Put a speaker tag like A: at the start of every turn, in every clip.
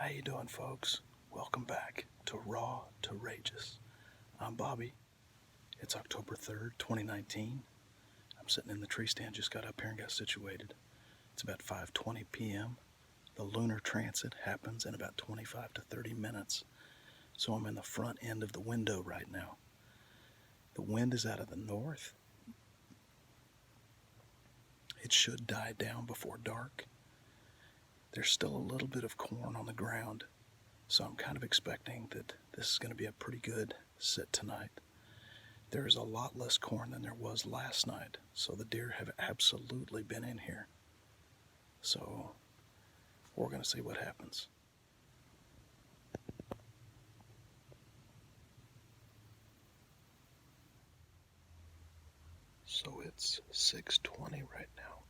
A: How you doing, folks? Welcome back to Raw to Rageous. I'm Bobby. It's October 3rd, 2019. I'm sitting in the tree stand, just got up here and got situated. It's about 5:20 p.m. The lunar transit happens in about 25 to 30 minutes. So I'm in the front end of the window right now. The wind is out of the north. It should die down before dark. There's still a little bit of corn on the ground, so I'm kind of expecting that this is going to be a pretty good sit tonight. There is a lot less corn than there was last night, so the deer have absolutely been in here. So we're going to see what happens. So it's 6:20 right now,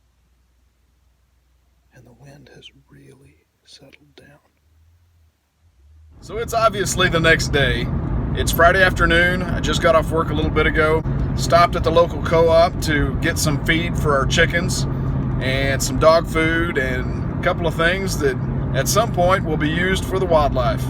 A: and the wind has really settled down.
B: So it's obviously the next day. It's Friday afternoon. I just got off work a little bit ago. Stopped at the local co-op to get some feed for our chickens and some dog food and a couple of things that at some point will be used for the wildlife.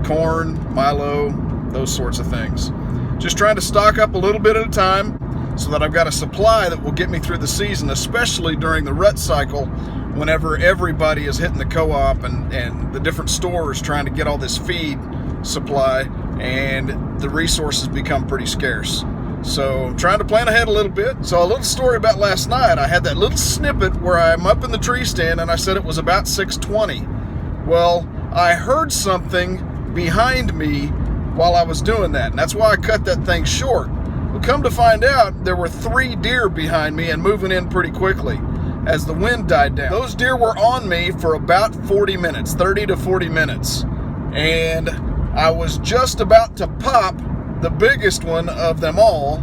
B: Corn, Milo, those sorts of things. Just trying to stock up a little bit at a time so that I've got a supply that will get me through the season, especially during the rut cycle, whenever everybody is hitting the co-op and the different stores trying to get all this feed supply, and the resources become pretty scarce. So I'm trying to plan ahead a little bit. So a little story about last night. I had that little snippet where I'm up in the tree stand and I said it was about 6:20. Well, I heard something behind me while I was doing that, and that's why I cut that thing short. Well, come to find out, there were 3 deer behind me and moving in pretty quickly as the wind died down. Those deer were on me for about 40 minutes, 30 to 40 minutes. And I was just about to pop the biggest one of them all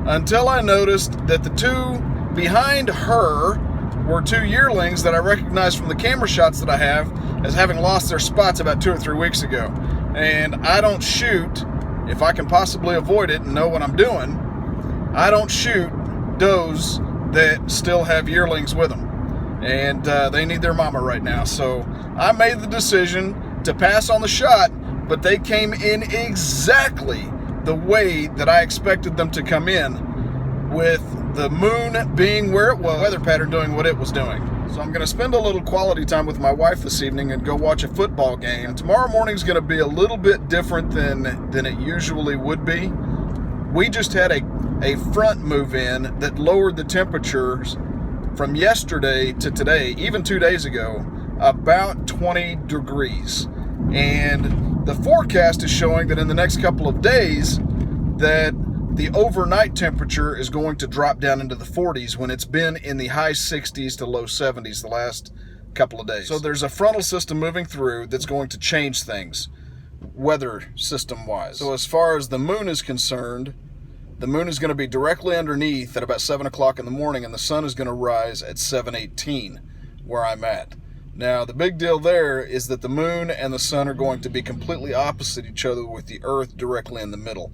B: until I noticed that the 2 behind her were 2 yearlings that I recognized from the camera shots that I have as having lost their spots about 2 or 3 weeks ago. And I don't shoot, if I can possibly avoid it and know what I'm doing, I don't shoot does that still have yearlings with them. And they need their mama right now. So I made the decision to pass on the shot, but they came in exactly the way that I expected them to come in, with the moon being where it was, weather pattern doing what it was doing. So I'm going to spend a little quality time with my wife this evening and go watch a football game. Tomorrow morning's going to be a little bit different than it usually would be. We just had a front move in that lowered the temperatures from yesterday to today, even 2 days ago, about 20 degrees. And the forecast is showing that in the next couple of days that the overnight temperature is going to drop down into the 40s when it's been in the high 60s to low 70s the last couple of days. So there's a frontal system moving through that's going to change things, weather system wise. So as far as the moon is concerned, the moon is going to be directly underneath at about 7 o'clock in the morning, and the sun is going to rise at 7:18 where I'm at. Now, the big deal there is that the moon and the sun are going to be completely opposite each other, with the earth directly in the middle.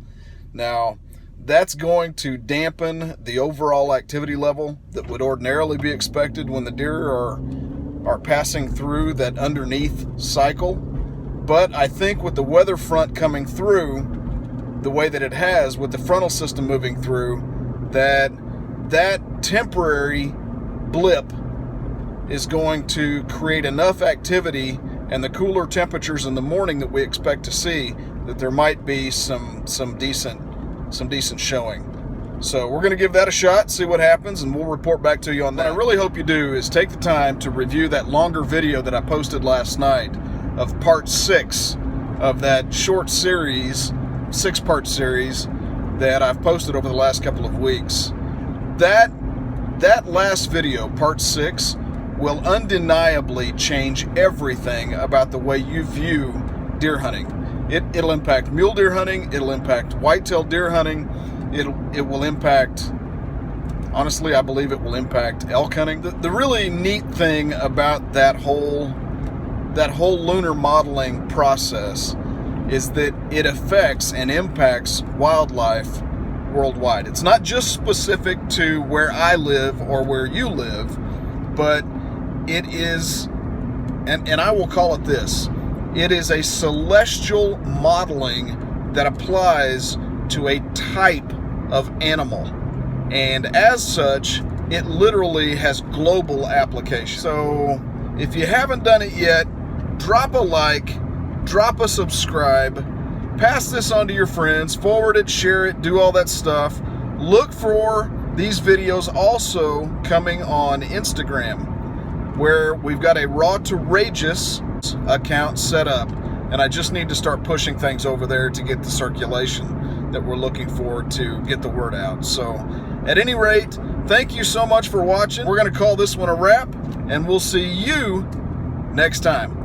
B: Now, that's going to dampen the overall activity level that would ordinarily be expected when the deer are passing through that underneath cycle. But I think with the weather front coming through the way that it has, with the frontal system moving through, that temporary blip is going to create enough activity and the cooler temperatures in the morning that we expect to see, that there might be some decent showing. So we're going to give that a shot, see what happens, and we'll report back to you on that. What I really hope you do is take the time to review that longer video that I posted last night of part 6 of that short series, 6-part series that I've posted over the last couple of weeks. That last video, part 6, will undeniably change everything about the way you view deer hunting. It'll impact mule deer hunting, it'll impact whitetail deer hunting, it will impact, honestly, I believe it will impact elk hunting. The really neat thing about that whole lunar modeling process is that it affects and impacts wildlife worldwide. It's not just specific to where I live or where you live, but it is, and I will call it this, It is a celestial modeling that applies to a type of animal. And as such, it literally has global application. So if you haven't done it yet, drop a like, drop a subscribe, pass this on to your friends, forward it, share it, do all that stuff. Look for these videos also coming on Instagram, where we've got a Raw to Rageous account set up, and I just need to start pushing things over there to get the circulation that we're looking for to get the word out. So at any rate, thank you so much for watching. We're going to call this one a wrap, and we'll see you next time.